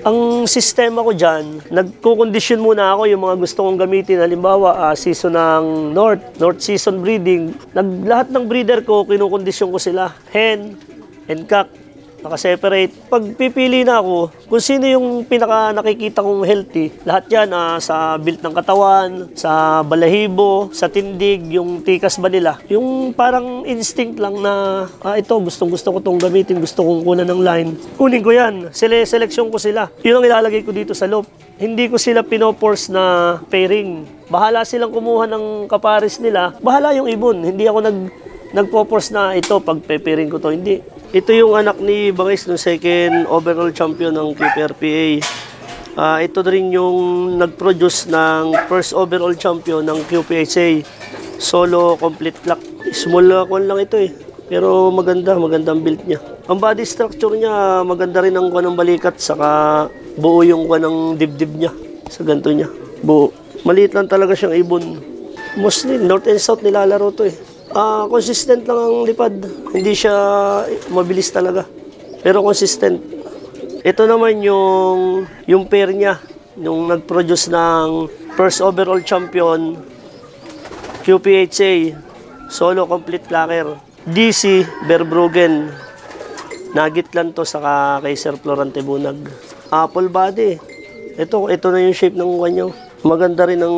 Ang sistema ko dyan, nagkukondisyon muna ako yung mga gusto kong gamitin. Halimbawa, season ng North season breeding. Lahat ng breeder ko, kinukondisyon ko sila. Hen and cock, naka-separate. Pag pipili na ako, kung sino yung pinaka nakikita kong healthy, lahat yan sa build ng katawan, sa balahibo, sa tindig, yung tikas ba nila. Yung parang instinct lang na, ito, gustong-gusto ko itong gamitin, gusto kong kunan ng line. Kunin ko yan, seleksyon ko sila. Yun ang ilalagay ko dito sa loop. Hindi ko sila pinoforce na pairing. Bahala silang kumuha ng kapares nila, bahala yung ibon. Hindi ako nagpo-force na ito, pag pairing ko to, hindi. Ito yung anak ni Bangis, no, second overall champion ng QPRPA. Ito rin yung nag-produce ng first overall champion ng QPHA. Solo complete clock. Small one lang ito eh. Pero magandang build niya. Ang body structure niya, maganda rin ang kuwan ng balikat, saka buo yung kuwan ng dibdib niya. Sa ganito niya, buo. Maliit lang talaga siyang ibon. Mostly, north and south nilalaro to eh. Consistent lang ang lipad. Hindi siya mabilis talaga. Pero consistent. Ito naman yung pair niya. Yung nag-produce ng first overall champion, QPHA, solo complete clacker. DC, Verbruggen. Nugget lang to sa Kaiser Florante Bunag. Apple body. Ito na yung shape ng kanyo. Maganda rin ang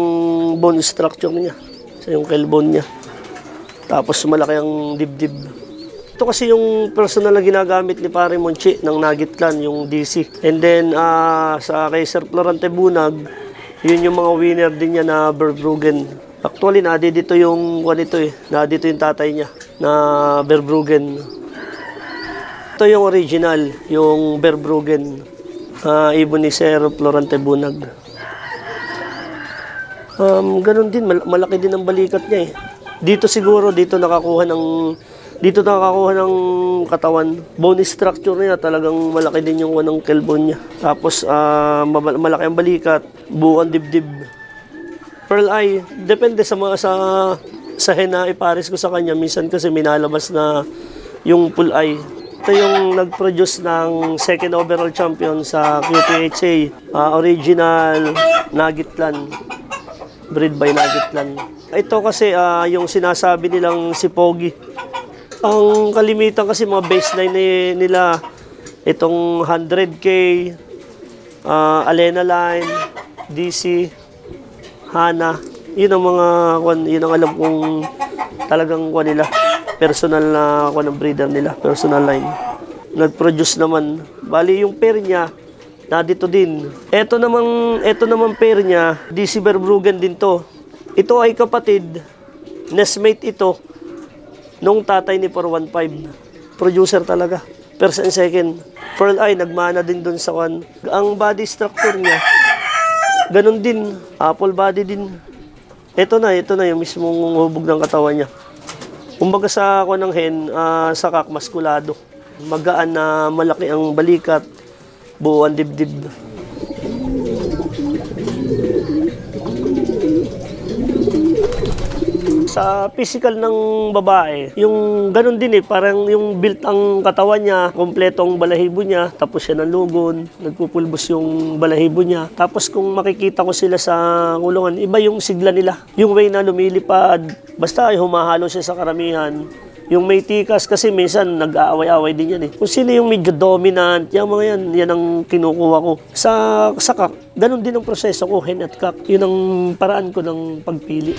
bone structure niya. Sa yung tailbone niya. Tapos malaki ang dibdib. Ito kasi yung personal na ginagamit ni Pare Monchi ng Nugget Clan, yung DC. And then sa Kaiser Florante Bunag, yun yung mga winner din niya na Verbruggen. Actually, dito yung dito yung tatay niya na Verbruggen. Ito yung original, yung Verbruggen. Ibon ni Sir Florante Bunag. Ganun din, malaki din ang balikat niya eh. Dito siguro, dito nakakuha ng katawan. Bone structure niya, talagang malaki din yung ng tailbone niya. Tapos, malaki ang balikat, buo ang dibdib. Pearl eye, depende sa hen na ipares ko sa kanya. Minsan kasi minalabas na yung full eye. Ito yung nag-produce ng second overall champion sa QPHA. Original Nugget Clan. Breed by Nugget Clan. Ito kasi yung sinasabi nilang si Pogi. Ang kalimitan kasi mga baseline nila, itong 100K, Alena Line, DC, Hana. Yun ang yun ang alam kong talagang nila. Personal na ng breeder nila, personal line. Nag-produce naman. Bali yung pair niya, dito din. Ito naman pair niya, DC Verbruggen din to. Ito ay kapatid, nestmate ito, nung tatay ni 415. Producer talaga. First and second. Pearl eye, nagmana din doon sa kan. Ang body structure niya, ganun din. Apple body din. Ito na yung mismong hubog ng katawan niya. Kumbaga sa ng hen, sa cock, maskulado. Magaan na malaki ang balikat, buo ang dibdib. Sa physical ng babae, yung ganun din parang yung built ang katawan niya, kompletong balahibo niya, tapos siya nalugon, nagpupulbos yung balahibo niya. Tapos kung makikita ko sila sa kulungan, iba yung sigla nila. Yung way na lumilipad, basta ay humahalo siya sa karamihan. Yung may tikas kasi minsan nag-aaway-aaway din yan eh. Kung sino yung medyo dominant, yung mga yan ang kinukuha ko. Sa cock, ganun din ang proseso ko, hen at cock. Yun ang paraan ko ng pagpili.